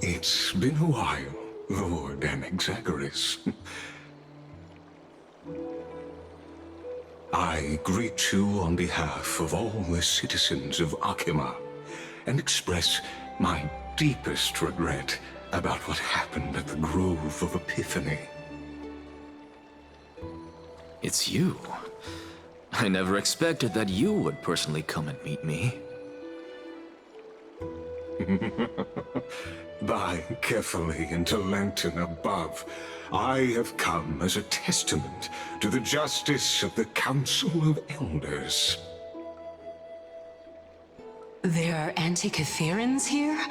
It's been a while, Lord Anaxagoras. I greet you on behalf of all the citizens of Akima and express my deepest regret about what happened at the Grove of Epiphany. It's you. I never expected that you would personally come and meet me. By carefully into Lantern above, I have come as a testament to the justice of the Council of Elders. There are Antikytherans here?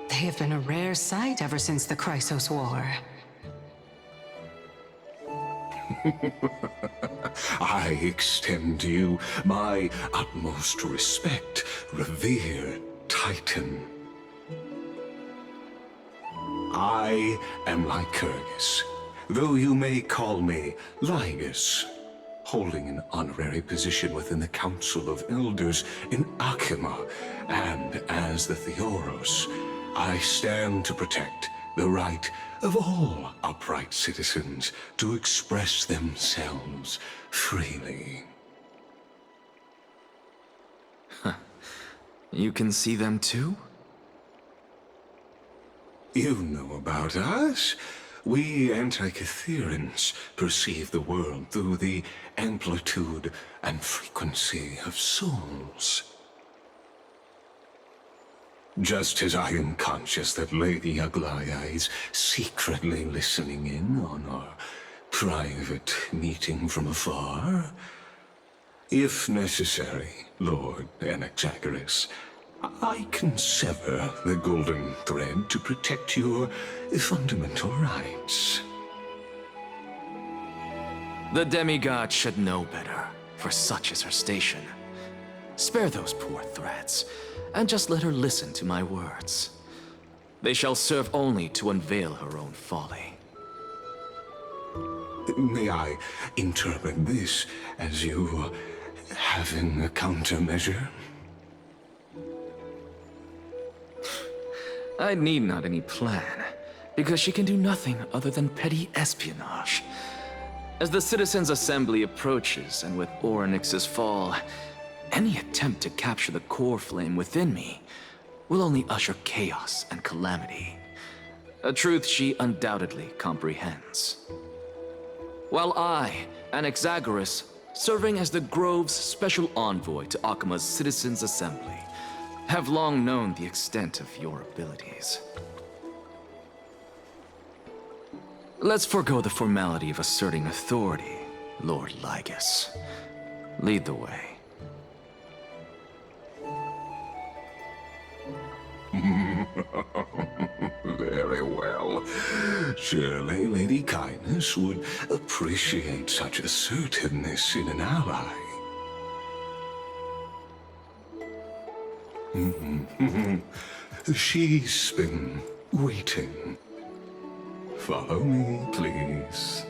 They have been a rare sight ever since the Chrysos War. I extend to you my utmost respect, revered Titan. I am Lycurgus, though you may call me Lygus, holding an honorary position within the Council of Elders in Akima, and as the Theoros, I stand to protect the right of all upright citizens to express themselves freely. You can see them too? You know about us. We Antikytherans perceive the world through the amplitude and frequency of souls. Just as I am conscious that Lady Aglaya is secretly listening in on our private meeting from afar, if necessary, Lord Anaxagoras, I can sever the golden thread to protect your fundamental rights. The demigod should know better, for such is her station. Spare those poor threats, and just let her listen to my words. They shall serve only to unveil her own folly. May I interpret this as you having a countermeasure? I need not any plan, because she can do nothing other than petty espionage. As the Citizens' Assembly approaches, and with Orynyx's fall, any attempt to capture the core flame within me will only usher chaos and calamity. A truth she undoubtedly comprehends. While I, Anaxagoras, serving as the Grove's special envoy to Akima's Citizens' Assembly, have long known the extent of your abilities. Let's forego the formality of asserting authority, Lord Lygus. Lead the way. Very well. Surely Lady Kindness would appreciate such assertiveness in an ally. She's been waiting. Follow me, please.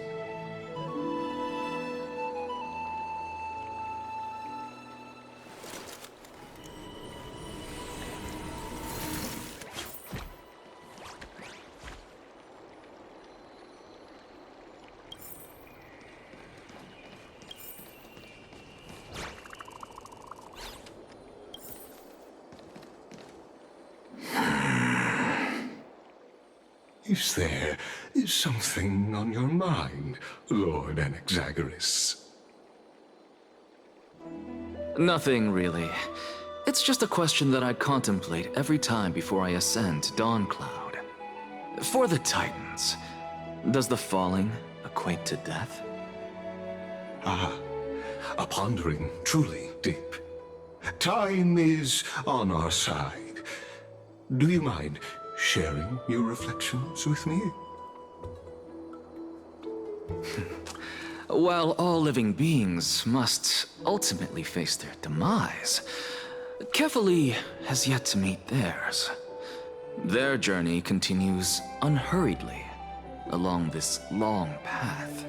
Is there something on your mind, Lord Anaxagoras? Nothing, really. It's just a question that I contemplate every time before I ascend to Dawncloud. For the Titans, does the falling equate to death? Ah, a pondering truly deep. Time is on our side. Do you mind sharing your reflections with me? While all living beings must ultimately face their demise, Kefali has yet to meet theirs. Their journey continues unhurriedly along this long path.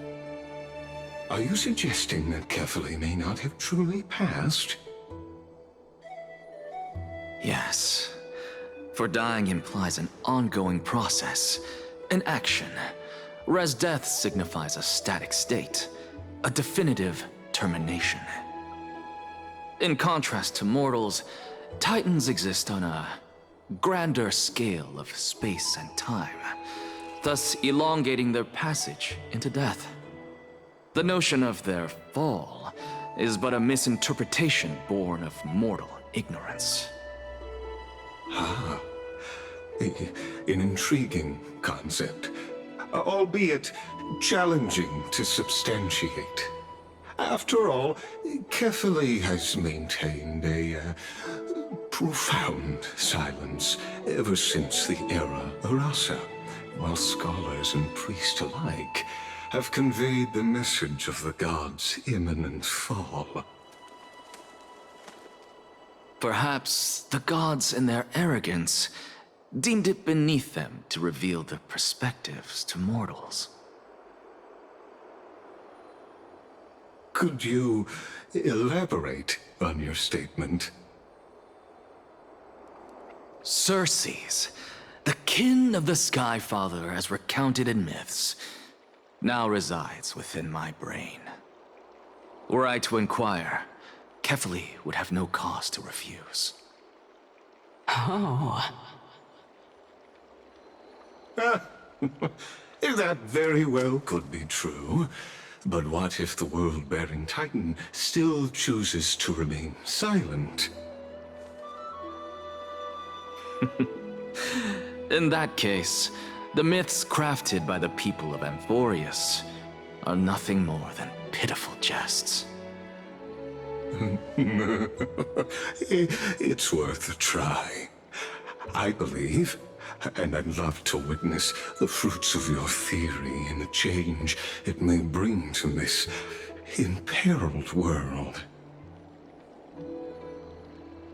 Are you suggesting that Kefali may not have truly passed? Yes. For dying implies an ongoing process, an action, whereas death signifies a static state, a definitive termination. In contrast to mortals, Titans exist on a grander scale of space and time, thus elongating their passage into death. The notion of their fall is but a misinterpretation born of mortal ignorance. Ah, an intriguing concept, albeit challenging to substantiate. After all, Kefali has maintained a profound silence ever since the era Arasa, while scholars and priests alike have conveyed the message of the gods' imminent fall. Perhaps the gods, in their arrogance, deemed it beneath them to reveal their perspectives to mortals. Could you elaborate on your statement? Circes, the kin of the Skyfather as recounted in myths, now resides within my brain. Were I to inquire, Kefali would have no cause to refuse. Oh. That very well could be true. But what if the world-bearing Titan still chooses to remain silent? In that case, the myths crafted by the people of Amphorius are nothing more than pitiful jests. It's worth a try. I believe, and I'd love to witness the fruits of your theory and the change it may bring to this imperiled world.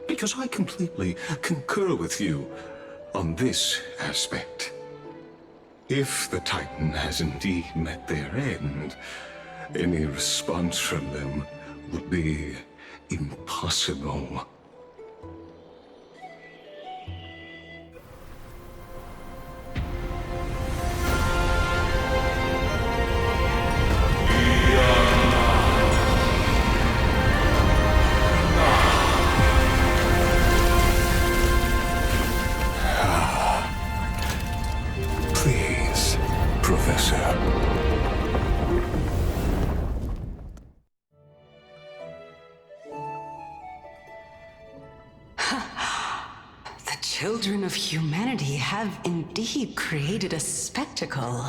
Because I completely concur with you on this aspect. If the Titan has indeed met their end, any response from them would be impossible. Please, Professor. The children of humanity have indeed created a spectacle.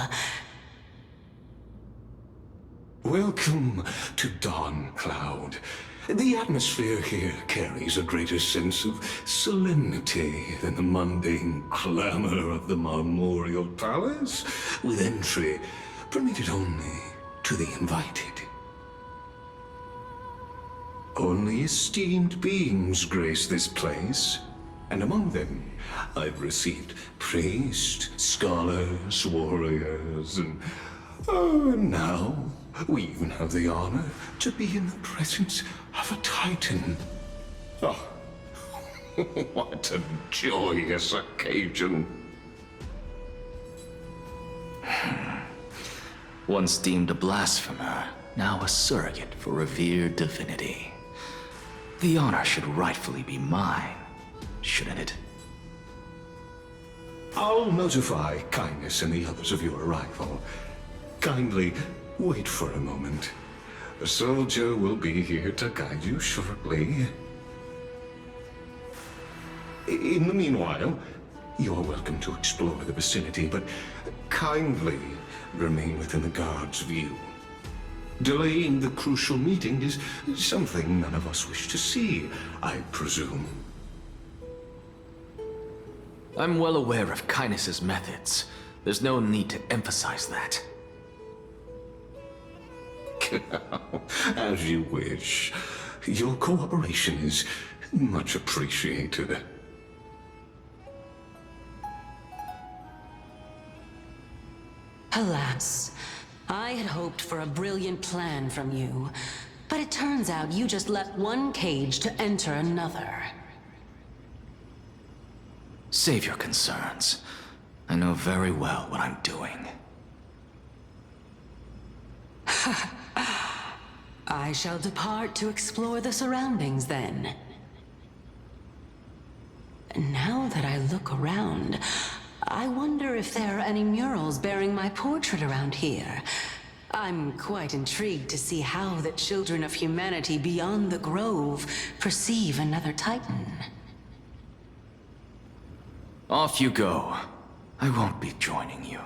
Welcome to Dawn Cloud. The atmosphere here carries a greater sense of solemnity than the mundane clamor of the Marmorial Palace, with entry permitted only to the invited. Only esteemed beings grace this place, and among them I've received priests, scholars, warriors, and now we even have the honor to be in the presence of a Titan. Oh, what a joyous occasion. Once deemed a blasphemer, now a surrogate for revered divinity. The honor should rightfully be mine, shouldn't it? I'll notify Kindness and the others of your arrival. Kindly wait for a moment. A soldier will be here to guide you shortly. In the meanwhile, you're welcome to explore the vicinity, but kindly remain within the guard's view. Delaying the crucial meeting is something none of us wish to see, I presume. I'm well aware of Kindness's methods. There's no need to emphasize that. As you wish. Your cooperation is much appreciated. Alas, I had hoped for a brilliant plan from you, but it turns out you just left one cage to enter another. Save your concerns. I know very well what I'm doing. I shall depart to explore the surroundings then. Now that I look around, I wonder if there are any murals bearing my portrait around here. I'm quite intrigued to see how the children of humanity beyond the Grove perceive another Titan. Off you go. I won't be joining you.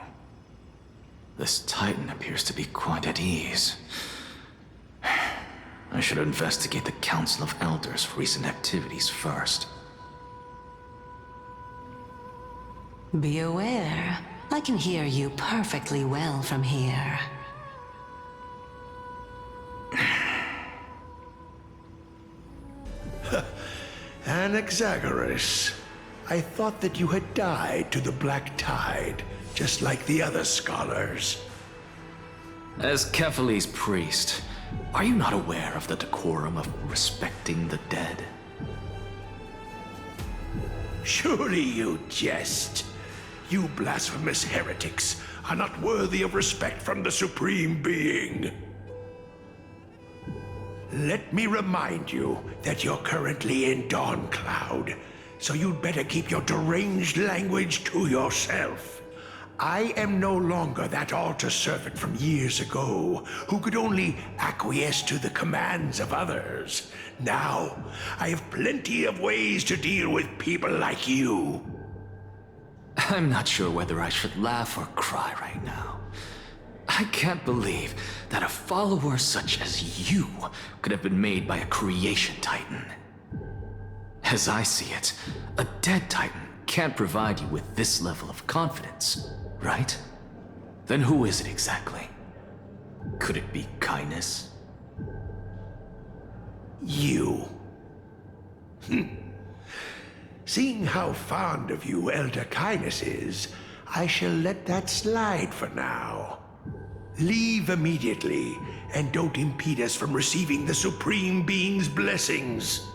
This Titan appears to be quite at ease. I should investigate the Council of Elders' recent activities first. Be aware, I can hear you perfectly well from here. Anaxagoras, I thought that you had died to the Black Tide, just like the other scholars. As Kephales's priest, are you not aware of the decorum of respecting the dead? Surely you jest. You blasphemous heretics are not worthy of respect from the Supreme Being. Let me remind you that you're currently in Dawn Cloud, so you'd better keep your deranged language to yourself. I am no longer that altar servant from years ago who could only acquiesce to the commands of others. Now, I have plenty of ways to deal with people like you. I'm not sure whether I should laugh or cry right now. I can't believe that a follower such as you could have been made by a creation Titan. As I see it, a dead Titan can't provide you with this level of confidence, right? Then who is it exactly? Could it be kindness? You. Seeing how fond of you Elder Kindness is, I shall let that slide for now. Leave immediately, and don't impede us from receiving the Supreme Being's blessings.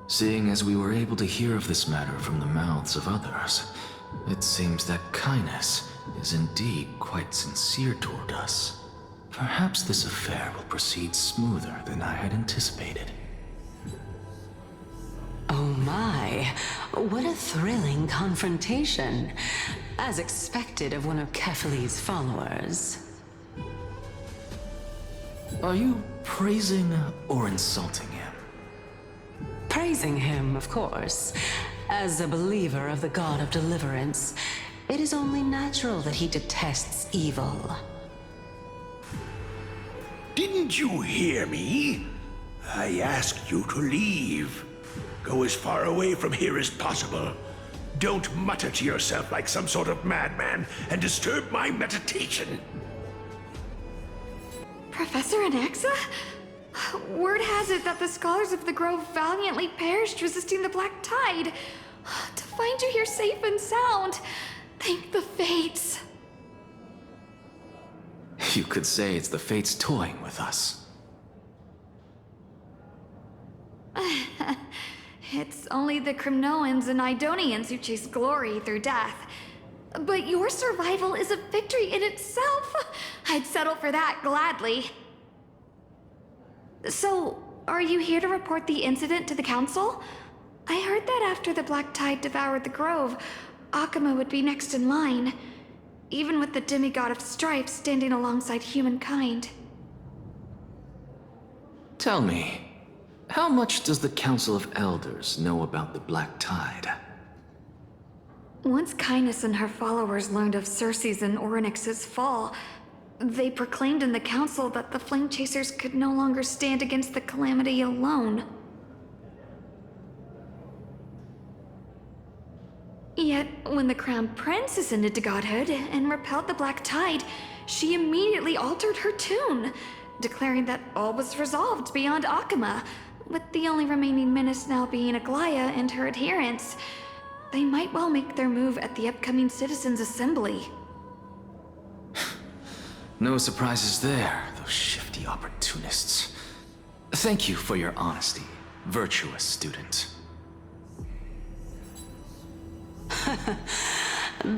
Seeing as we were able to hear of this matter from the mouths of others, it seems that Kindness is indeed quite sincere toward us. Perhaps this affair will proceed smoother than I had anticipated. Oh my, what a thrilling confrontation. As expected of one of Kephales's followers. Are you praising or insulting him? Praising him, of course. As a believer of the God of Deliverance, it is only natural that he detests evil. Didn't you hear me? I asked you to leave. Go as far away from here as possible. Don't mutter to yourself like some sort of madman and disturb my meditation. Professor Anaxa? Word has it that the scholars of the Grove valiantly perished resisting the Black Tide. To find you here safe and sound, thank the Fates. You could say it's the Fates toying with us. It's only the Crimnoans and Idonians who chase glory through death. But your survival is a victory in itself. I'd settle for that gladly. So, are you here to report the incident to the Council? I heard that after the Black Tide devoured the Grove, Akama would be next in line, even with the demigod of strife standing alongside humankind. Tell me, how much does the Council of Elders know about the Black Tide? Once Kindness and her followers learned of Circe's and Orynyx's fall, they proclaimed in the council that the Flame Chasers could no longer stand against the calamity alone. Yet, when the Crown Prince ascended to godhood and repelled the Black Tide, she immediately altered her tune, declaring that all was resolved beyond Akama, with the only remaining menace now being Aglaya and her adherents. They might well make their move at the upcoming Citizens' Assembly. No surprises there, those shifty opportunists. Thank you for your honesty, virtuous student.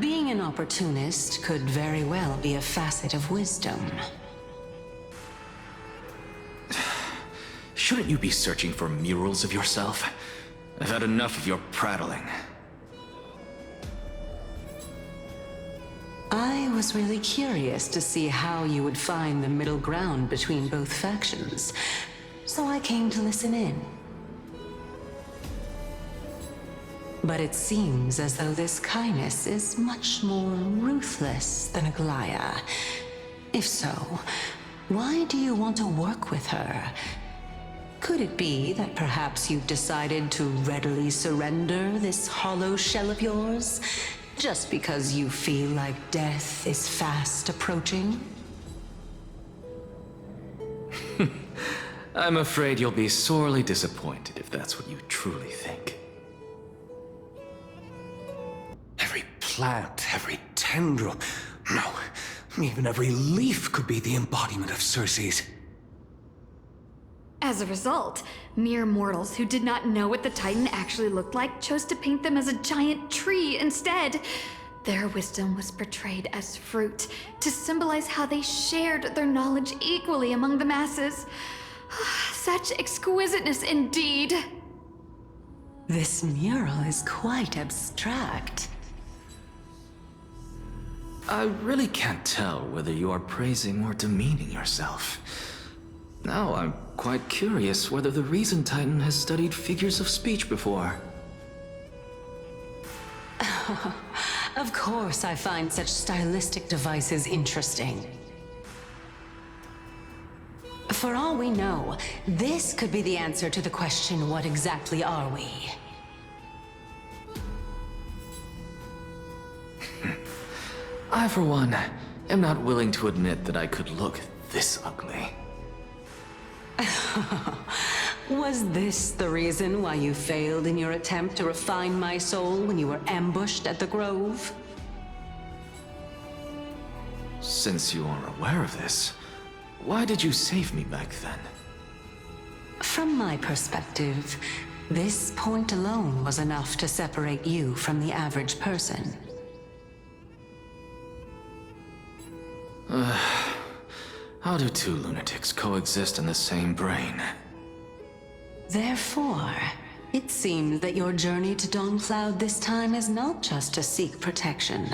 Being an opportunist could very well be a facet of wisdom. Shouldn't you be searching for murals of yourself? I've had enough of your prattling. I was really curious to see how you would find the middle ground between both factions, so I came to listen in. But it seems as though this kindness is much more ruthless than Aglaya. If so, why do you want to work with her? Could it be that perhaps you've decided to readily surrender this hollow shell of yours, just because you feel like death is fast approaching? I'm afraid you'll be sorely disappointed if that's what you truly think. Every plant, every tendril, no, even every leaf could be the embodiment of Circe's. As a result, mere mortals who did not know what the Titan actually looked like chose to paint them as a giant tree instead. Their wisdom was portrayed as fruit, to symbolize how they shared their knowledge equally among the masses. Such exquisiteness indeed. This mural is quite abstract. I really can't tell whether you are praising or demeaning yourself. Now I'm quite curious whether the Reason Titan has studied figures of speech before. Of course I find such stylistic devices interesting. For all we know, this could be the answer to the question, what exactly are we? I, for one, am not willing to admit that I could look this ugly. Was this the reason why you failed in your attempt to refine my soul when you were ambushed at the Grove? Since you are aware of this, why did you save me back then? From my perspective, this point alone was enough to separate you from the average person. How do two lunatics coexist in the same brain? Therefore, it seems that your journey to Dawncloud this time is not just to seek protection.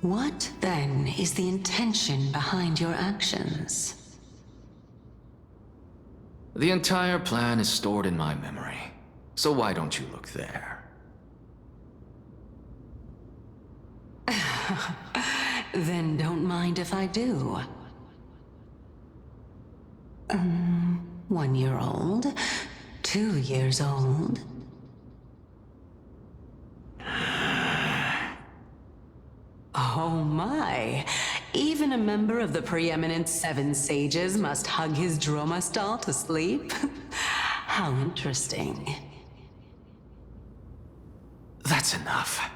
What, then, is the intention behind your actions? The entire plan is stored in my memory, so why don't you look there? Then don't mind if I do. 1 year old? 2 years old? Oh my! Even a member of the preeminent Seven Sages must hug his droma stall to sleep? How interesting. That's enough.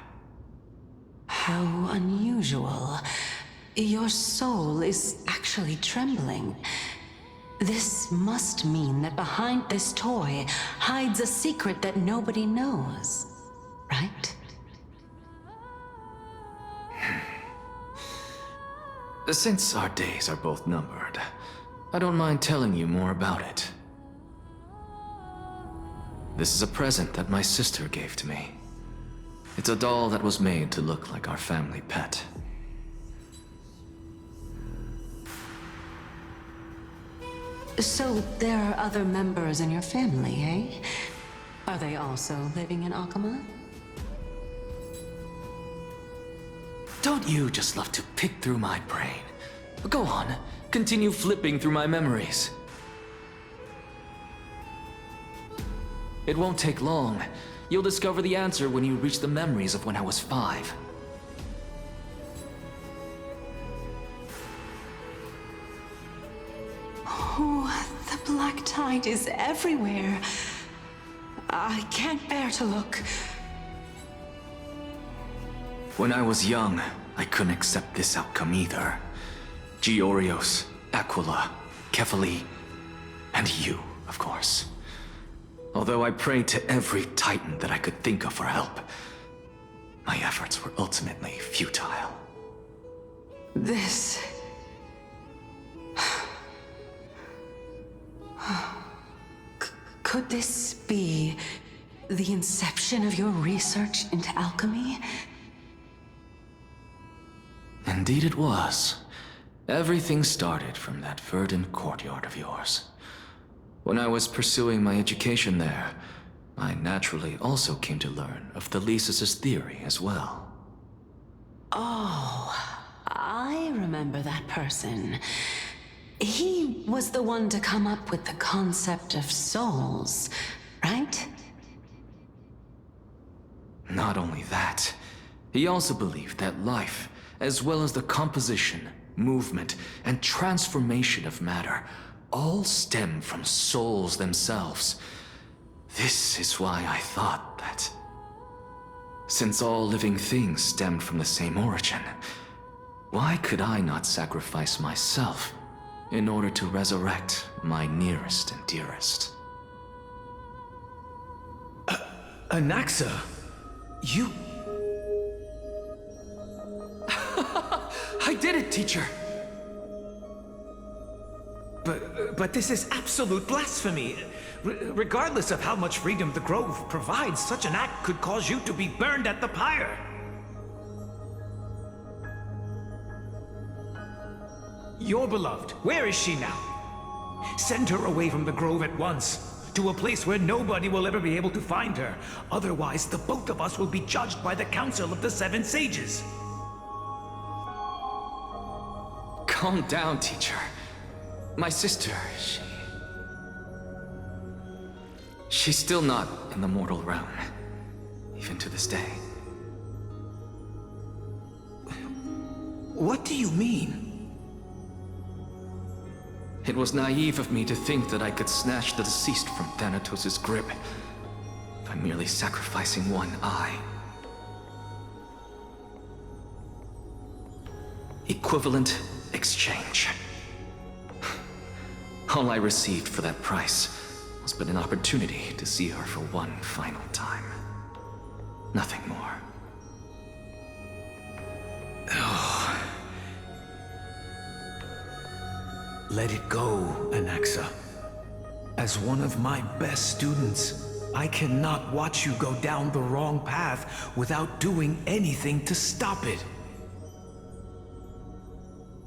How unusual. Your soul is actually trembling. This must mean that behind this toy hides a secret that nobody knows, right? Since our days are both numbered, I don't mind telling you more about it. This is a present that my sister gave to me. It's a doll that was made to look like our family pet. So there are other members in your family, eh? Are they also living in Akama? Don't you just love to pick through my brain? Go on, continue flipping through my memories. It won't take long. You'll discover the answer when you reach the memories of when I was 5. Oh, the black tide is everywhere. I can't bear to look. When I was young, I couldn't accept this outcome either. Georios, Aquila, Kefali, and you, of course. Although I prayed to every titan that I could think of for help, my efforts were ultimately futile. This... Could this be the inception of your research into alchemy? Indeed it was. Everything started from that verdant courtyard of yours. When I was pursuing my education there, I naturally also came to learn of Thelesis' theory as well. Oh, I remember that person. He was the one to come up with the concept of souls, right? Not only that, he also believed that life, as well as the composition, movement, and transformation of matter, all stem from souls themselves. This is why I thought that, since all living things stemmed from the same origin, why could I not sacrifice myself in order to resurrect my nearest and dearest? Anaxa, you... I did it, teacher! But this is absolute blasphemy. Regardless of how much freedom the Grove provides, such an act could cause you to be burned at the pyre. Your beloved, where is she now? Send her away from the Grove at once, to a place where nobody will ever be able to find her. Otherwise, the both of us will be judged by the Council of the Seven Sages. Calm down, teacher. My sister, she's still not in the mortal realm, even to this day. What do you mean? It was naive of me to think that I could snatch the deceased from Thanatos' grip by merely sacrificing one eye. Equivalent exchange. All I received for that price was but an opportunity to see her for one final time. Nothing more. Oh. Let it go, Anaxa. As one of my best students, I cannot watch you go down the wrong path without doing anything to stop it.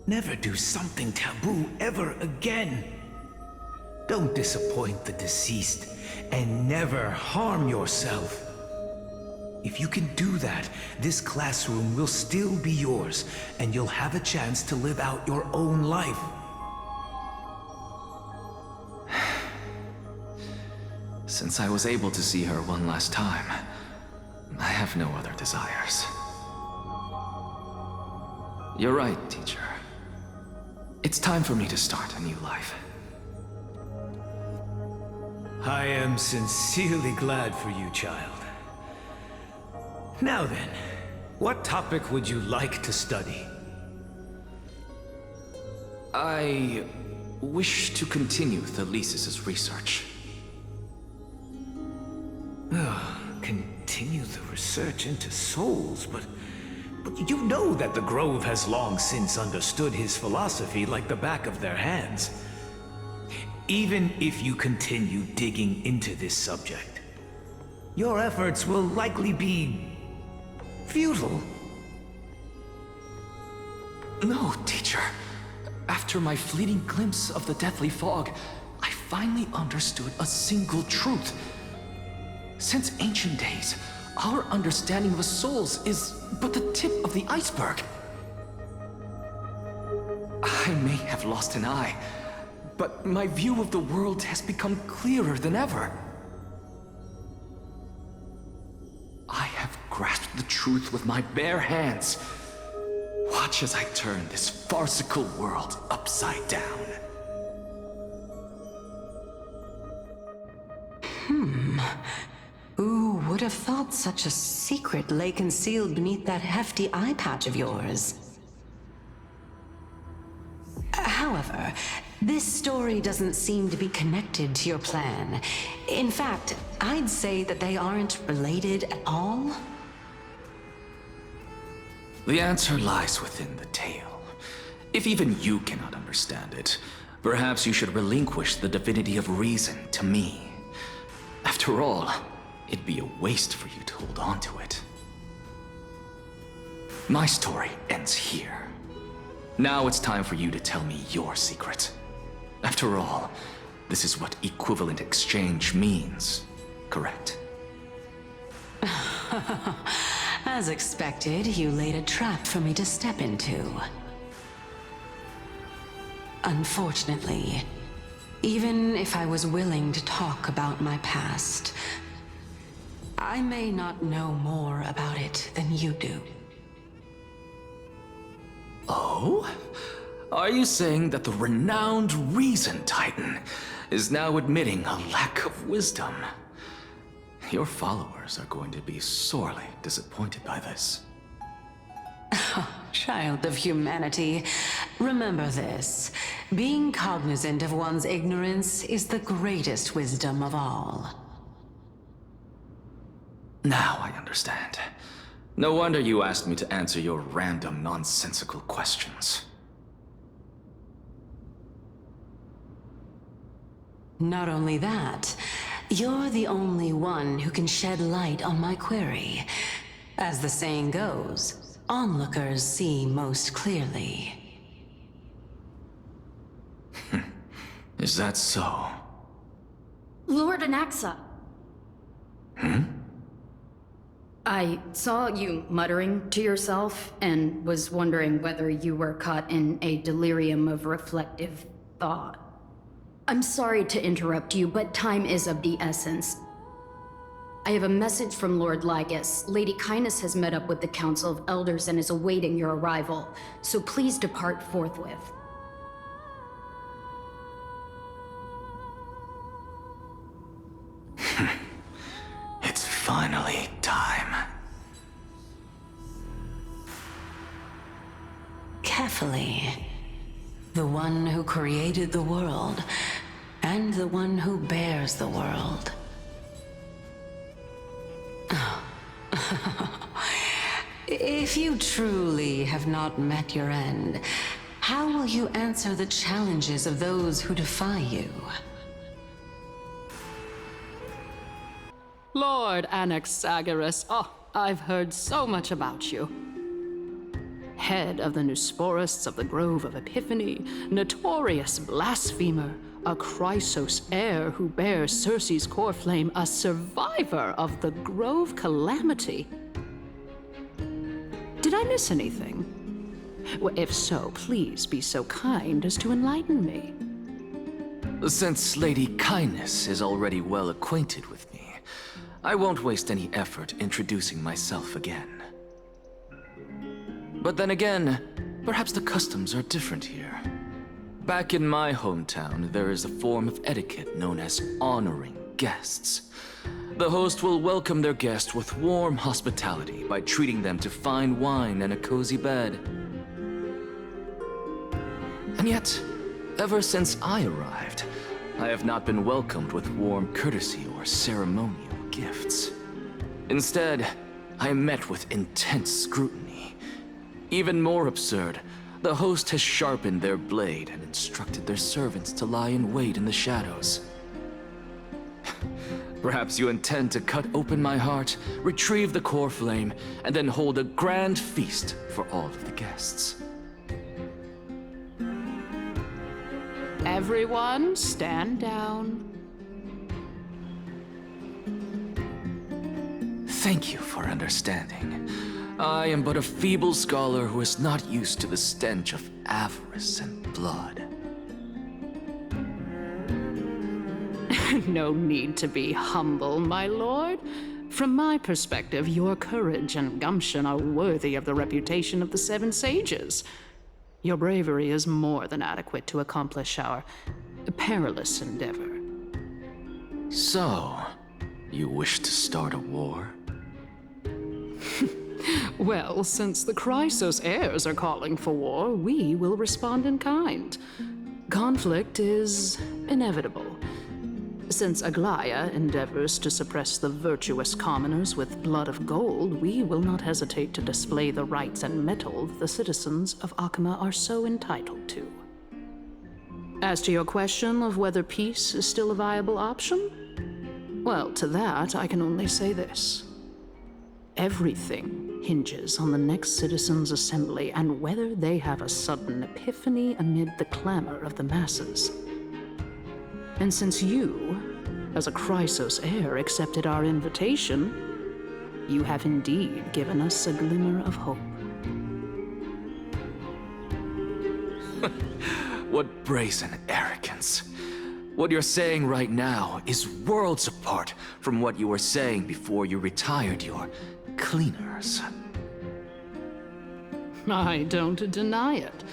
Never do something taboo ever again. Don't disappoint the deceased, and never harm yourself. If you can do that, this classroom will still be yours, and you'll have a chance to live out your own life. Since I was able to see her one last time, I have no other desires. You're right, teacher. It's time for me to start a new life. I am sincerely glad for you, child. Now then, what topic would you like to study? I wish to continue Thelesis' research. Continue the research into souls, but you know that the Grove has long since understood his philosophy like the back of their hands. Even if you continue digging into this subject, your efforts will likely be futile. No, teacher. After my fleeting glimpse of the deathly fog, I finally understood a single truth. Since ancient days, our understanding of the souls is but the tip of the iceberg. I may have lost an eye, but my view of the world has become clearer than ever. I have grasped the truth with my bare hands. Watch as I turn this farcical world upside down. Who would have thought such a secret lay concealed beneath that hefty eye patch of yours? However, This story doesn't seem to be connected to your plan. In fact, I'd say that they aren't related at all. The answer lies within the tale. If even you cannot understand it, perhaps you should relinquish the divinity of reason to me. After all, it'd be a waste for you to hold on to it. My story ends here. Now it's time for you to tell me your secret. After all, this is what equivalent exchange means, correct? As expected, you laid a trap for me to step into. Unfortunately, even if I was willing to talk about my past, I may not know more about it than you do. Oh? Are you saying that the renowned Reason Titan is now admitting a lack of wisdom? Your followers are going to be sorely disappointed by this. Child of humanity, remember this. Being cognizant of one's ignorance is the greatest wisdom of all. Now I understand. No wonder you asked me to answer your random, nonsensical questions. Not only that, you're the only one who can shed light on my query. As the saying goes, onlookers see most clearly. Is that so? Lord Anaxa. I saw you muttering to yourself and was wondering whether you were caught in a delirium of reflective thought. I'm sorry to interrupt you, but time is of the essence. I have a message from Lord Lygus. Lady Kindness has met up with the Council of Elders and is awaiting your arrival, so please depart forthwith. It's finally time. Carefully. The one who created the world, and the one who bears the world. If you truly have not met your end, how will you answer the challenges of those who defy you? Lord Anaxagoras, I've heard so much about you. Head of the Nusporists of the Grove of Epiphany, notorious blasphemer, a Chrysos heir who bears Circe's core flame, a survivor of the Grove calamity. Did I miss anything? Well, if so, please be so kind as to enlighten me. Since Lady Kindness is already well acquainted with me, I won't waste any effort introducing myself again. But then again, perhaps the customs are different here. Back in my hometown, there is a form of etiquette known as honoring guests. The host will welcome their guest with warm hospitality by treating them to fine wine and a cozy bed. And yet, ever since I arrived, I have not been welcomed with warm courtesy or ceremonial gifts. Instead, I am met with intense scrutiny. Even more absurd, the host has sharpened their blade and instructed their servants to lie in wait in the shadows. Perhaps you intend to cut open my heart, retrieve the core flame, and then hold a grand feast for all of the guests. Everyone, stand down. Thank you for understanding. I am but a feeble scholar who is not used to the stench of avarice and blood. No need to be humble, my lord. From my perspective, your courage and gumption are worthy of the reputation of the Seven Sages. Your bravery is more than adequate to accomplish our perilous endeavor. So, you wish to start a war? Well, since the Chrysos heirs are calling for war, we will respond in kind. Conflict is inevitable. Since Aglaya endeavors to suppress the virtuous commoners with blood of gold, we will not hesitate to display the rights and mettle the citizens of Akama are so entitled to. As to your question of whether peace is still a viable option, well, to that I can only say this. Everything hinges on the next citizens' assembly and whether they have a sudden epiphany amid the clamor of the masses. And since you, as a Chrysos heir, accepted our invitation, you have indeed given us a glimmer of hope. What brazen arrogance. What you're saying right now is worlds apart from what you were saying before you retired your cleaners. I don't deny it.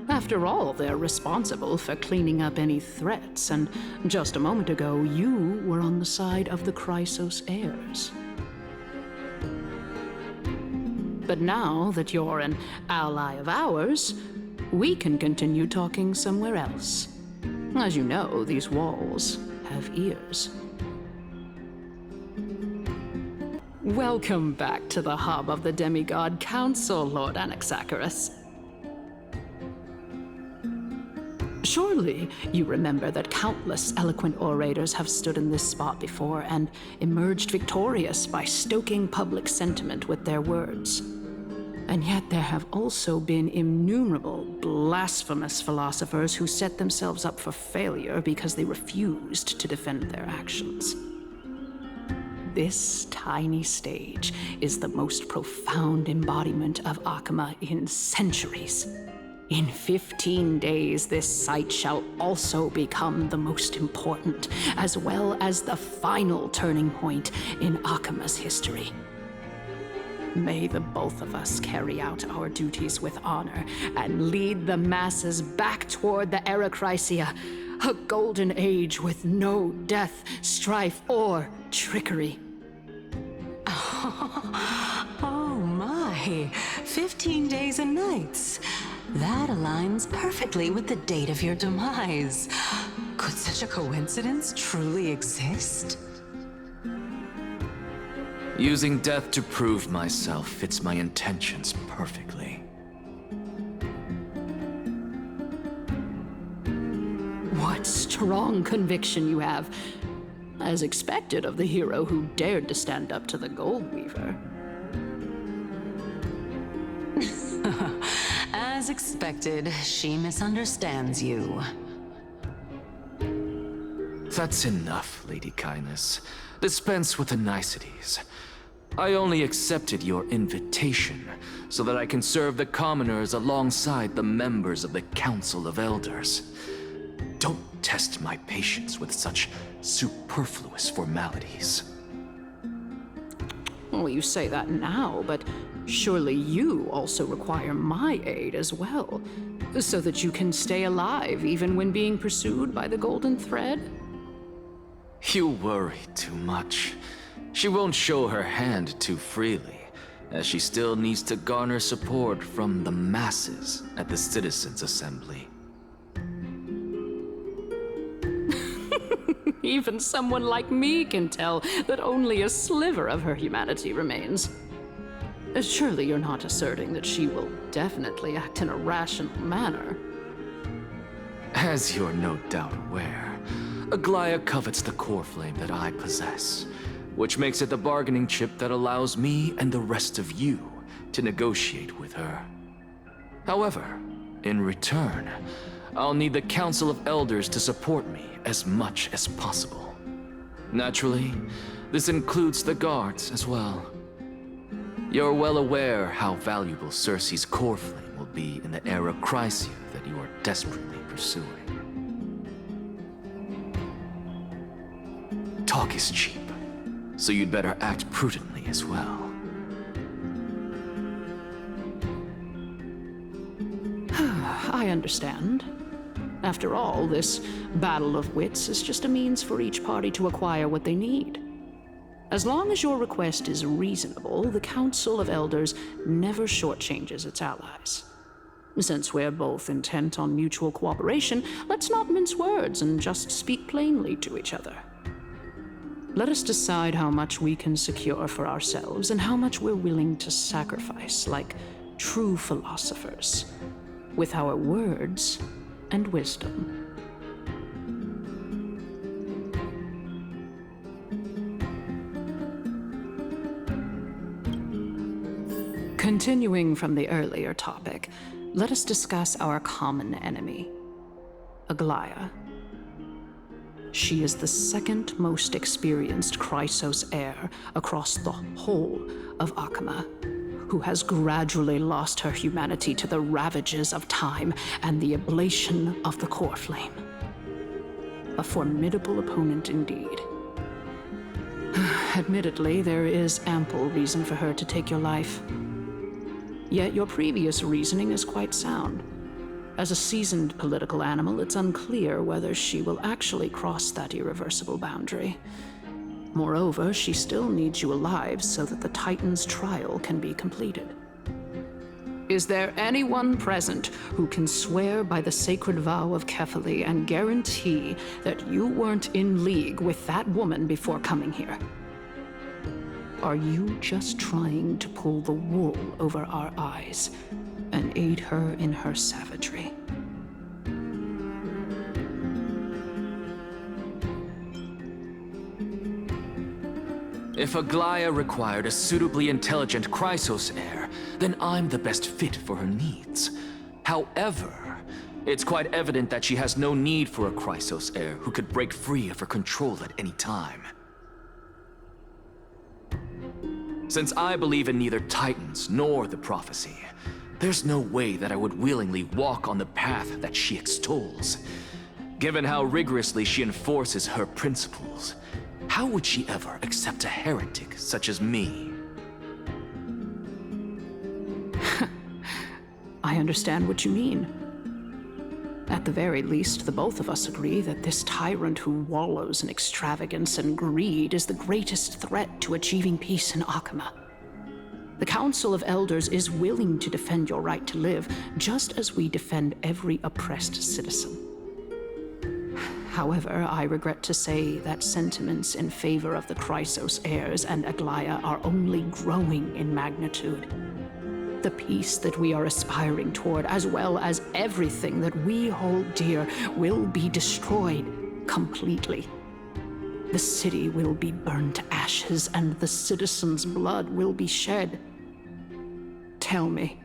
After all, they're responsible for cleaning up any threats, and just a moment ago, you were on the side of the Chrysos heirs. But now that you're an ally of ours, we can continue talking somewhere else. As you know, these walls have ears. Welcome back to the hub of the Demigod Council, Lord Anaxagoras. Surely you remember that countless eloquent orators have stood in this spot before and emerged victorious by stoking public sentiment with their words. And yet there have also been innumerable blasphemous philosophers who set themselves up for failure because they refused to defend their actions. This tiny stage is the most profound embodiment of Akama in centuries. In 15 days, this site shall also become the most important, as well as the final turning point in Akama's history. May the both of us carry out our duties with honor and lead the masses back toward the Erechrysia, a golden age with no death, strife, or trickery. Oh my, 15 days and nights. That aligns perfectly with the date of your demise. Could such a coincidence truly exist? Using death to prove myself fits my intentions perfectly. What strong conviction you have, as expected of the hero who dared to stand up to the Gold Weaver. As expected, she misunderstands you. That's enough, Lady Kindness. Dispense with the niceties. I only accepted your invitation so that I can serve the commoners alongside the members of the Council of Elders. Don't test my patience with such superfluous formalities. Well, you say that now, but surely you also require my aid as well, so that you can stay alive even when being pursued by the Golden Thread? You worry too much. She won't show her hand too freely, as she still needs to garner support from the masses at the Citizens' Assembly. Even someone like me can tell that only a sliver of her humanity remains. Surely you're not asserting that she will definitely act in a rational manner. As you're no doubt aware, Aglaya covets the core flame that I possess, which makes it the bargaining chip that allows me and the rest of you to negotiate with her. However, in return, I'll need the Council of Elders to support me as much as possible. Naturally, this includes the guards as well. You're well aware how valuable Cersei's core flame will be in the Erechrysia that you are desperately pursuing. Talk is cheap, so you'd better act prudently as well. I understand. After all, this battle of wits is just a means for each party to acquire what they need. As long as your request is reasonable, the Council of Elders never shortchanges its allies. Since we're both intent on mutual cooperation, let's not mince words and just speak plainly to each other. Let us decide how much we can secure for ourselves and how much we're willing to sacrifice, like true philosophers, with our words and wisdom. Continuing from the earlier topic, let us discuss our common enemy, Aglaia. She is the second most experienced Chrysos heir across the whole of Akama, who has gradually lost her humanity to the ravages of time and the ablation of the core flame. A formidable opponent indeed. Admittedly, there is ample reason for her to take your life. Yet your previous reasoning is quite sound. As a seasoned political animal, it's unclear whether she will actually cross that irreversible boundary. Moreover, she still needs you alive so that the Titan's trial can be completed. Is there anyone present who can swear by the sacred vow of Kefali and guarantee that you weren't in league with that woman before coming here? Are you just trying to pull the wool over our eyes and aid her in her savagery? If Aglaia required a suitably intelligent Chrysos heir, then I'm the best fit for her needs. However, it's quite evident that she has no need for a Chrysos heir who could break free of her control at any time. Since I believe in neither Titans nor the prophecy, there's no way that I would willingly walk on the path that she extols. Given how rigorously she enforces her principles, how would she ever accept a heretic such as me? I understand what you mean. At the very least, the both of us agree that this tyrant who wallows in extravagance and greed is the greatest threat to achieving peace in Akama. The Council of Elders is willing to defend your right to live, just as we defend every oppressed citizen. However, I regret to say that sentiments in favor of the Chrysos heirs and Aglaia are only growing in magnitude. The peace that we are aspiring toward, as well as everything that we hold dear, will be destroyed completely. The city will be burned to ashes, and the citizens' blood will be shed. Tell me,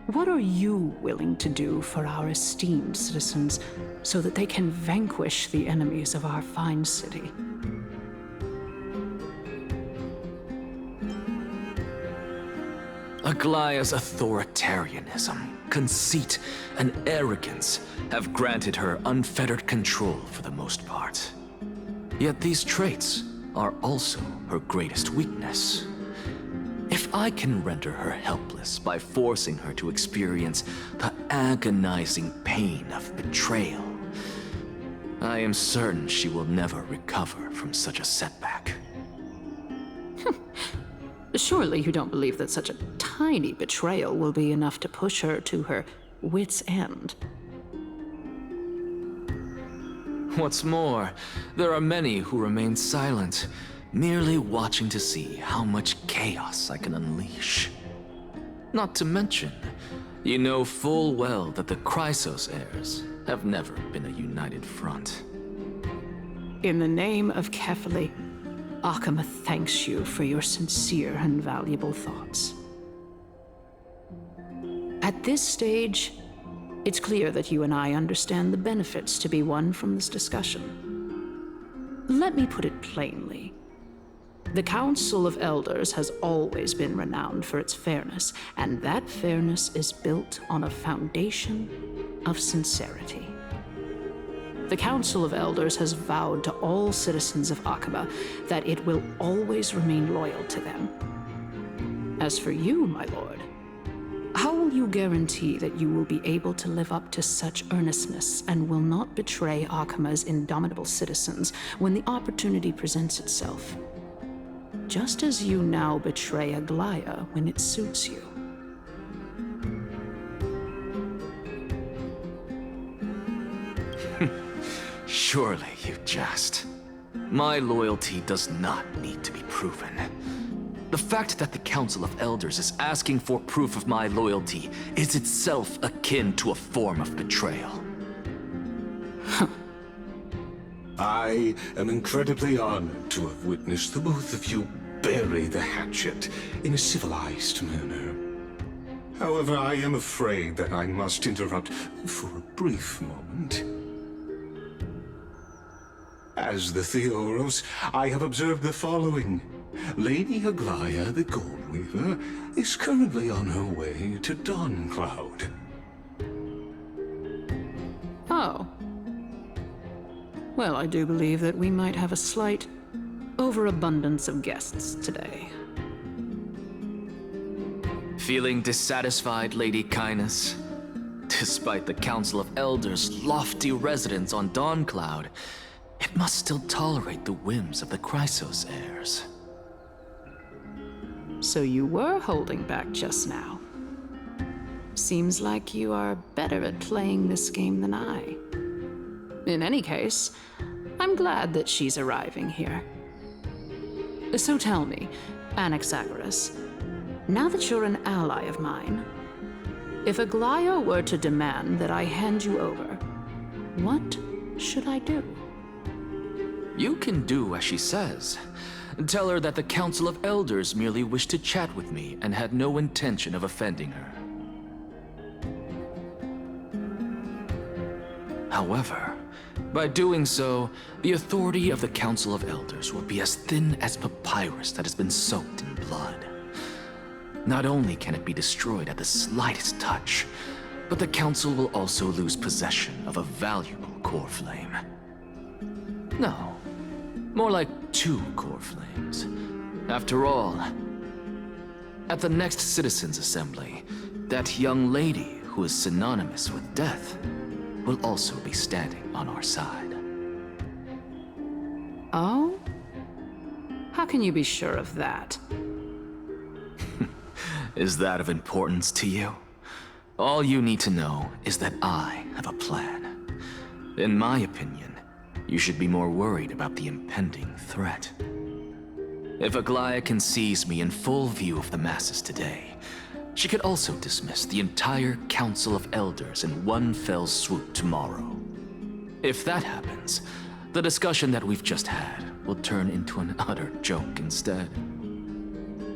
what are you willing to do for our esteemed citizens so that they can vanquish the enemies of our fine city? Aglaia's authoritarianism, conceit, and arrogance have granted her unfettered control for the most part. Yet these traits are also her greatest weakness. If I can render her helpless by forcing her to experience the agonizing pain of betrayal, I am certain she will never recover from such a setback. Surely you don't believe that such a tiny betrayal will be enough to push her to her wit's end. What's more, there are many who remain silent, merely watching to see how much chaos I can unleash. Not to mention, you know full well that the Chrysos heirs have never been a united front. In the name of Kefali, Akama thanks you for your sincere and valuable thoughts. At this stage, it's clear that you and I understand the benefits to be won from this discussion. Let me put it plainly. The Council of Elders has always been renowned for its fairness, and that fairness is built on a foundation of sincerity. The Council of Elders has vowed to all citizens of Akama that it will always remain loyal to them. As for you, my lord, how will you guarantee that you will be able to live up to such earnestness and will not betray Akama's indomitable citizens when the opportunity presents itself? Just as you now betray Aglaia when it suits you. Surely you jest. My loyalty does not need to be proven. The fact that the Council of Elders is asking for proof of my loyalty is itself akin to a form of betrayal. I am incredibly honored to have witnessed the both of you bury the hatchet in a civilized manner. However, I am afraid that I must interrupt for a brief moment. As the Theoros, I have observed the following. Lady Aglaya, the Gold Weaver, is currently on her way to Dawncloud. Oh. Well, I do believe that we might have a slight overabundance of guests today. Feeling dissatisfied, Lady Kindness? Despite the Council of Elders' lofty residence on Dawncloud, it must still tolerate the whims of the Chrysos heirs. So you were holding back just now. Seems like you are better at playing this game than I. In any case, I'm glad that she's arriving here. So tell me, Anaxagoras, now that you're an ally of mine, if Aglaya were to demand that I hand you over, what should I do? You can do as she says. Tell her that the Council of Elders merely wished to chat with me and had no intention of offending her. However, by doing so, the authority of the Council of Elders will be as thin as papyrus that has been soaked in blood. Not only can it be destroyed at the slightest touch, but the Council will also lose possession of a valuable core flame. No, more like 2 core flames. After all, at the next Citizens' Assembly, that young lady who is synonymous with death will also be standing on our side. Oh? How can you be sure of that? Is that of importance to you? All you need to know is that I have a plan. In my opinion, you should be more worried about the impending threat. If Aglaya can seize me in full view of the masses today, she could also dismiss the entire Council of Elders in one fell swoop tomorrow. If that happens, the discussion that we've just had will turn into an utter joke instead.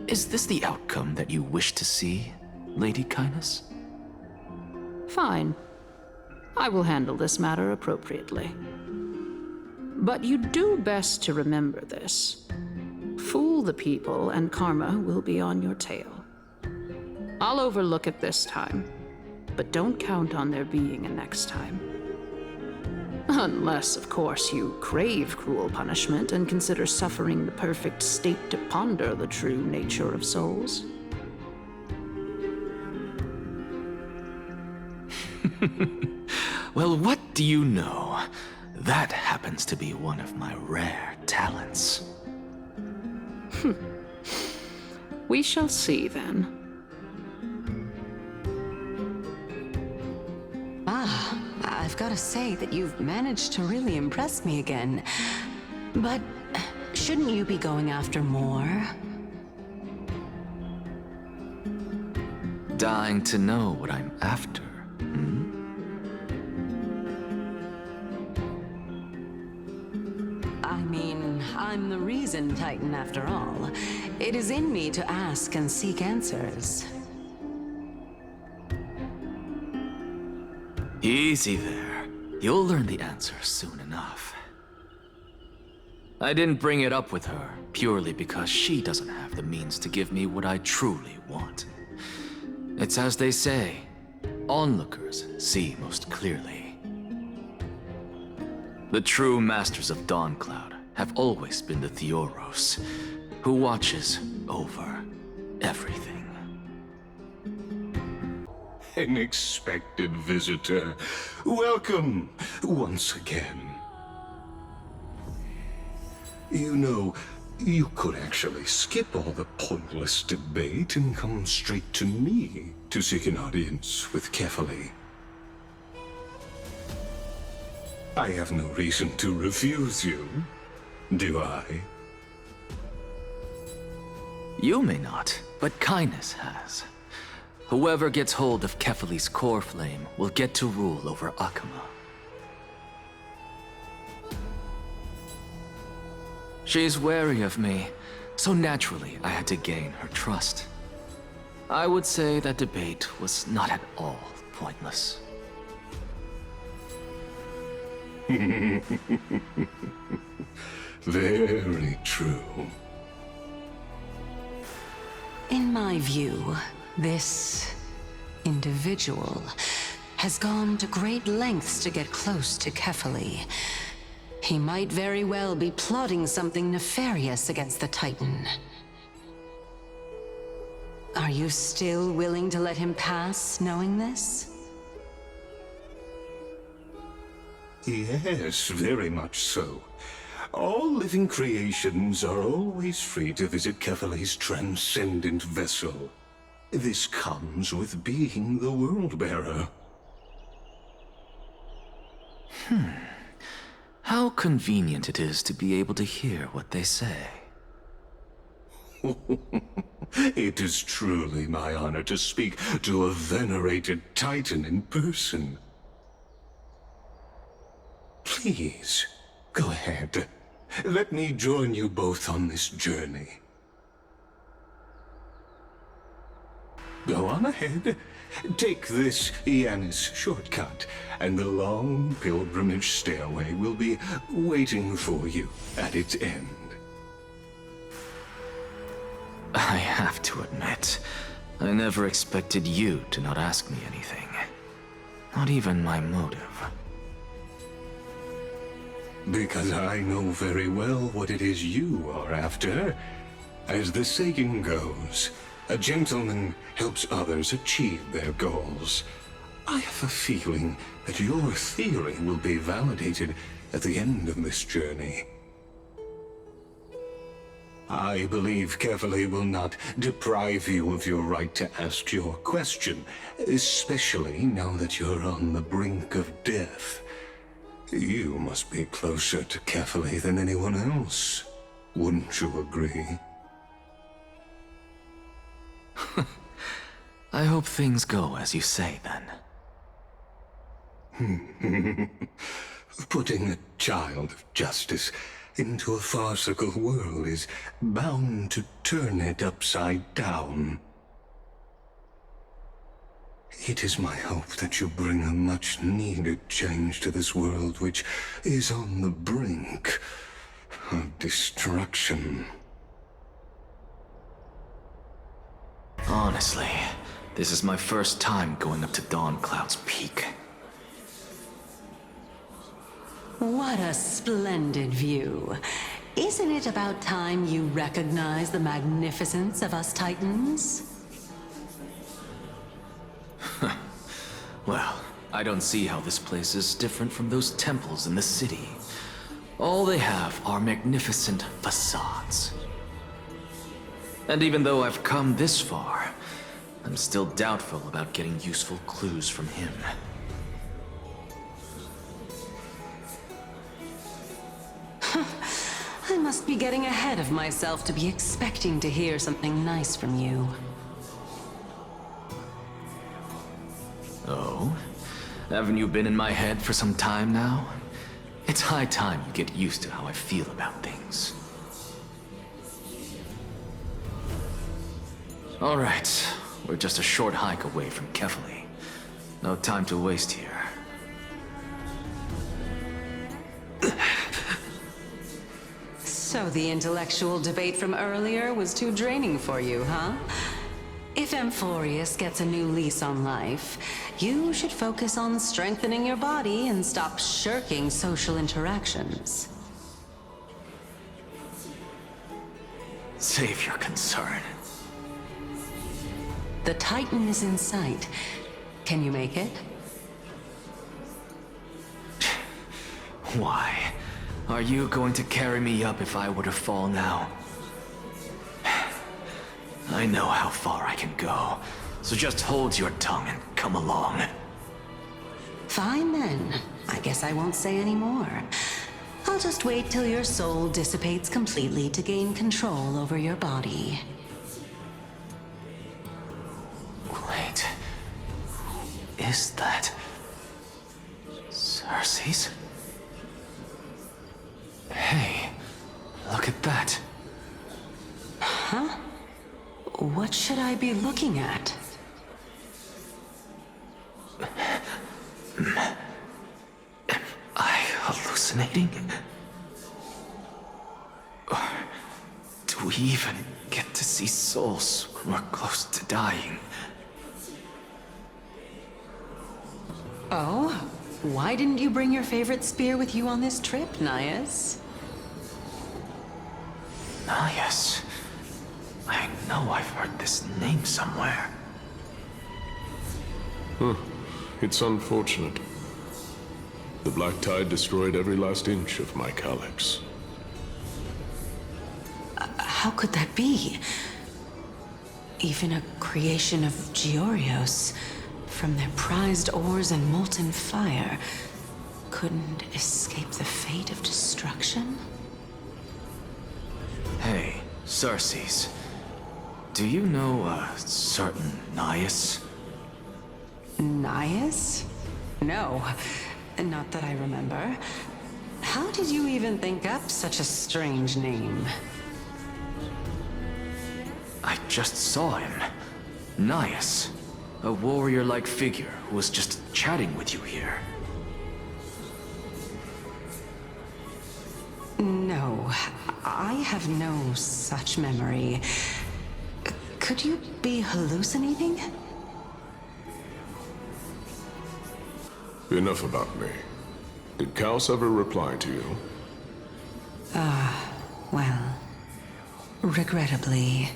Is this the outcome that you wish to see, Lady Kindness? Fine. I will handle this matter appropriately. But you do best to remember this. Fool the people and karma will be on your tail. I'll overlook it this time, but don't count on there being a next time. Unless, of course, you crave cruel punishment and consider suffering the perfect state to ponder the true nature of souls. Well, what do you know? That happens to be one of my rare talents. We shall see then. I've got to say that you've managed to really impress me again. But shouldn't you be going after more? Dying to know what I'm after, hmm? I mean, I'm the reason Titan after all. It is in me to ask and seek answers. Easy there. You'll learn the answer soon enough. I didn't bring it up with her purely because she doesn't have the means to give me what I truly want. It's as they say, onlookers see most clearly. The true masters of Dawncloud have always been the Theoros, who watches over everything. An expected visitor. Welcome once again. You know, you could actually skip all the pointless debate and come straight to me to seek an audience with Kefali. I have no reason to refuse you, do I? You may not, but kindness has. Whoever gets hold of Kefali's core flame will get to rule over Akama. She's wary of me, so naturally I had to gain her trust. I would say that debate was not at all pointless. Very true. In my view, this individual has gone to great lengths to get close to Kefali. He might very well be plotting something nefarious against the Titan. Are you still willing to let him pass, knowing this? Yes, very much so. All living creations are always free to visit Kefali's transcendent vessel. This comes with being the World-Bearer. How convenient it is to be able to hear what they say. It is truly my honor to speak to a venerated Titan in person. Please, go ahead. Let me join you both on this journey. Go on ahead. Take this Yanis shortcut, and the long pilgrimage stairway will be waiting for you at its end. I have to admit, I never expected you to not ask me anything. Not even my motive. Because I know very well what it is you are after. As the saying goes, a gentleman helps others achieve their goals. I have a feeling that your theory will be validated at the end of this journey. I believe Kefali will not deprive you of your right to ask your question, especially now that you're on the brink of death. You must be closer to Kefali than anyone else. Wouldn't you agree? I hope things go as you say, then. Putting a child of justice into a farcical world is bound to turn it upside down. It is my hope that you bring a much-needed change to this world which is on the brink of destruction. Honestly, this is my first time going up to Dawncloud's peak. What a splendid view. Isn't it about time you recognize the magnificence of us Titans? Well, I don't see how this place is different from those temples in the city. All they have are magnificent facades. And even though I've come this far, I'm still doubtful about getting useful clues from him. I must be getting ahead of myself to be expecting to hear something nice from you. Oh? Haven't you been in my head for some time now? It's high time you get used to how I feel about things. Alright, we're just a short hike away from Kefali. No time to waste here. So the intellectual debate from earlier was too draining for you, huh? If Amphorius gets a new lease on life, you should focus on strengthening your body and stop shirking social interactions. Save your concern. The Titan is in sight. Can you make it? Why? Are you going to carry me up if I were to fall now? I know how far I can go, so just hold your tongue and come along. Fine then. I guess I won't say any more. I'll just wait till your soul dissipates completely to gain control over your body. Wait. Who is that? Cersei's? Hey, look at that. Huh? What should I be looking at? Am I hallucinating? Or do we even get to see souls when we're close to dying? Oh? Why didn't you bring your favorite spear with you on this trip, Nias? Nias. I know I've heard this name somewhere. It's unfortunate. The Black Tide destroyed every last inch of my calyx. How could that be? Even a creation of Georios, from their prized ores and molten fire, couldn't escape the fate of destruction? Hey, Cersei's. Do you know a certain Nias? Nias? No, not that I remember. How did you even think up such a strange name? I just saw him. Nias. A warrior-like figure who was just chatting with you here. No, I have no such memory. Could you be hallucinating? Enough about me. Did Kaos ever reply to you? Well, regrettably.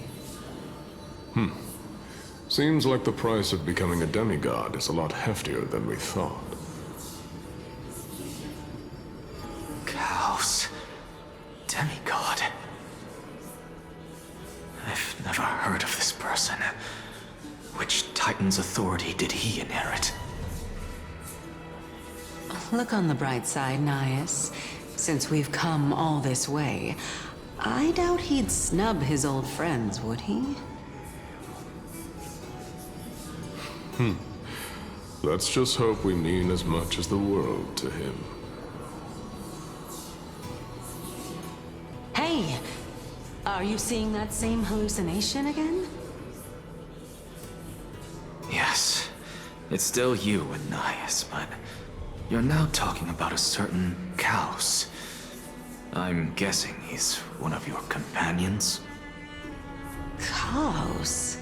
Seems like the price of becoming a demigod is a lot heftier than we thought. Kaos. Demigod. I've never heard of this person. Which Titan's authority did he inherit? Look on the bright side, Nias. Since we've come all this way, I doubt he'd snub his old friends, would he? Let's just hope we mean as much as the world to him. Hey! Are you seeing that same hallucination again? Yes. It's still you and Nias, but you're now talking about a certain Kaos. I'm guessing he's one of your companions? Kaos?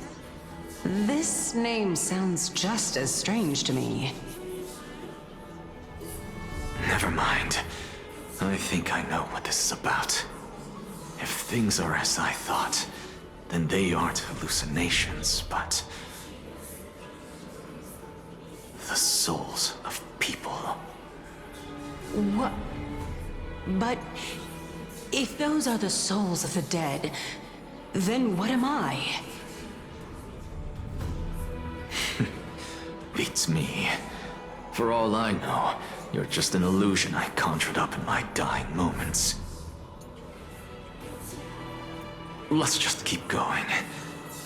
This name sounds just as strange to me. Never mind. I think I know what this is about. If things are as I thought, then they aren't hallucinations, but the souls of people. What? But if those are the souls of the dead, then what am I? Beats me. For all I know, you're just an illusion I conjured up in my dying moments. Let's just keep going.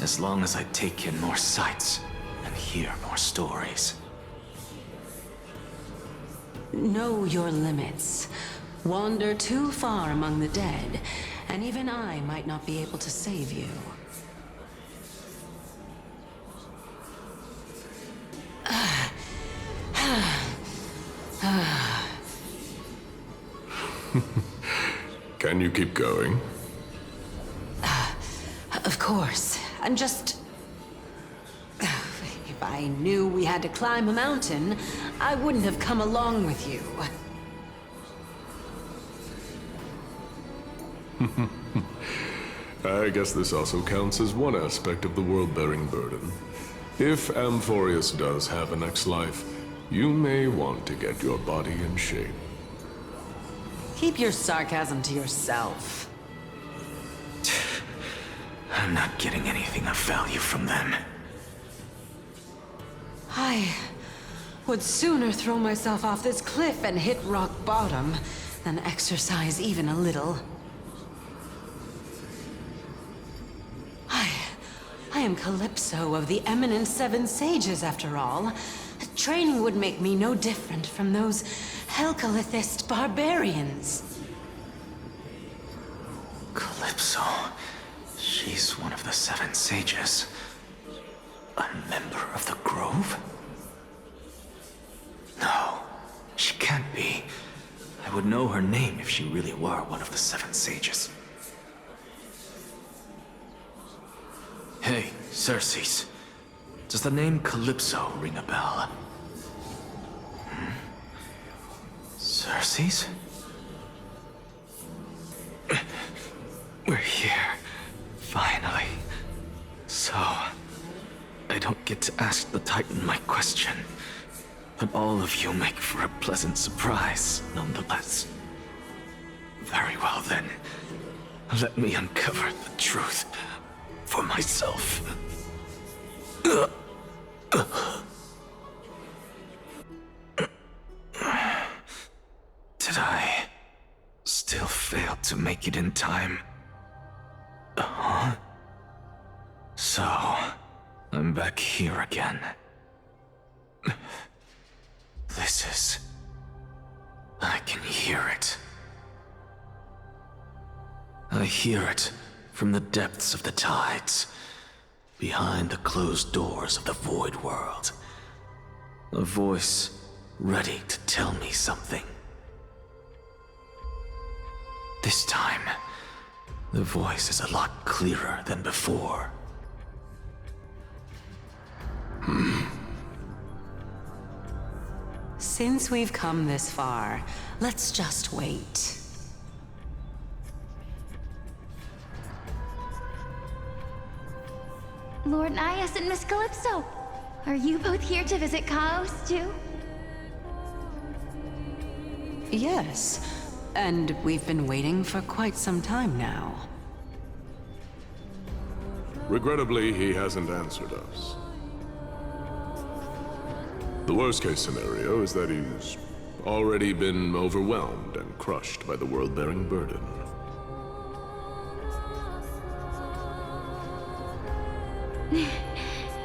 As long as I take in more sights and hear more stories. Know your limits. Wander too far among the dead, and even I might not be able to save you. Can you keep going? Of course. I'm just... If I knew we had to climb a mountain, I wouldn't have come along with you. I guess this also counts as one aspect of the world-bearing burden. If Amphorius does have a next life, you may want to get your body in shape. Keep your sarcasm to yourself. I'm not getting anything of value from them. Would sooner throw myself off this cliff and hit rock bottom than exercise even a little. I am Calypso of the eminent Seven Sages, after all. Training would make me no different from those Helcalithist barbarians. Calypso. She's one of the Seven Sages. A member of the Grove? No, she can't be. I would know her name if she really were one of the Seven Sages. Hey, Circes. Does the name Calypso ring a bell? Circes? We're here. Finally. So, I don't get to ask the Titan my question. But all of you make for a pleasant surprise, nonetheless. Very well then. Let me uncover the truth for myself. Did I still fail to make it in time? So, I'm back here again. This is... I can hear it. I hear it from the depths of the tides, behind the closed doors of the void world. A voice ready to tell me something. This time, the voice is a lot clearer than before. Since we've come this far, let's just wait. Lord Nias and Miss Calypso, are you both here to visit Chaos too? Yes, and we've been waiting for quite some time now. Regrettably, he hasn't answered us. The worst-case scenario is that he's already been overwhelmed and crushed by the world-bearing burden.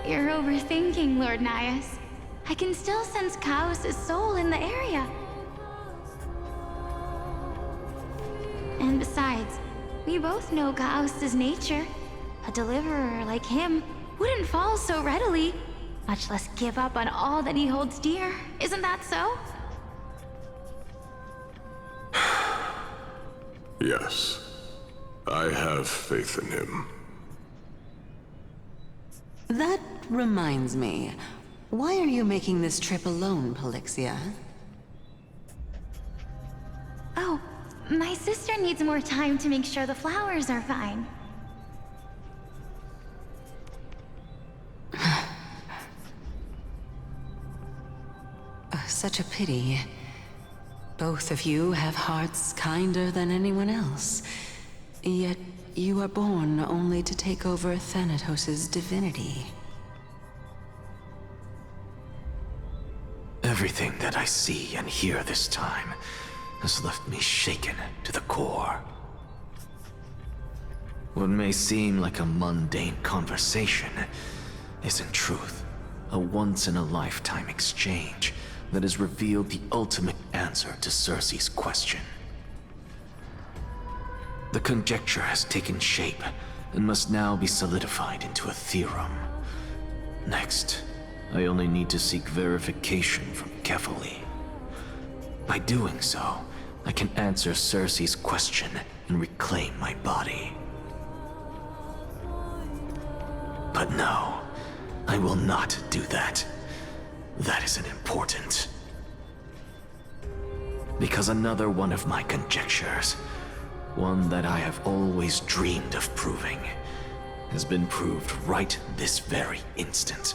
You're overthinking, Lord Nias. I can still sense Chaos' soul in the area. And besides, we both know Chaos' nature. A deliverer like him wouldn't fall so readily, much less give up on all that he holds dear. Isn't that so? Yes, I have faith in him. That reminds me. Why are you making this trip alone, Polixia? Oh, my sister needs more time to make sure the flowers are fine. Such a pity. Both of you have hearts kinder than anyone else. Yet you are born only to take over Thanatos' divinity. Everything that I see and hear this time has left me shaken to the core. What may seem like a mundane conversation is in truth a once-in-a-lifetime exchange that has revealed the ultimate answer to Circe's question. The conjecture has taken shape and must now be solidified into a theorem. Next, I only need to seek verification from Kefali. By doing so, I can answer Circe's question and reclaim my body. But no, I will not do that. That isn't important. Because another one of my conjectures, one that I have always dreamed of proving, has been proved right this very instant.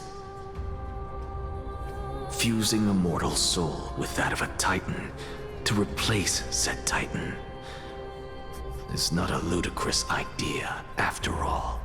Fusing a mortal soul with that of a Titan to replace said Titan is not a ludicrous idea after all.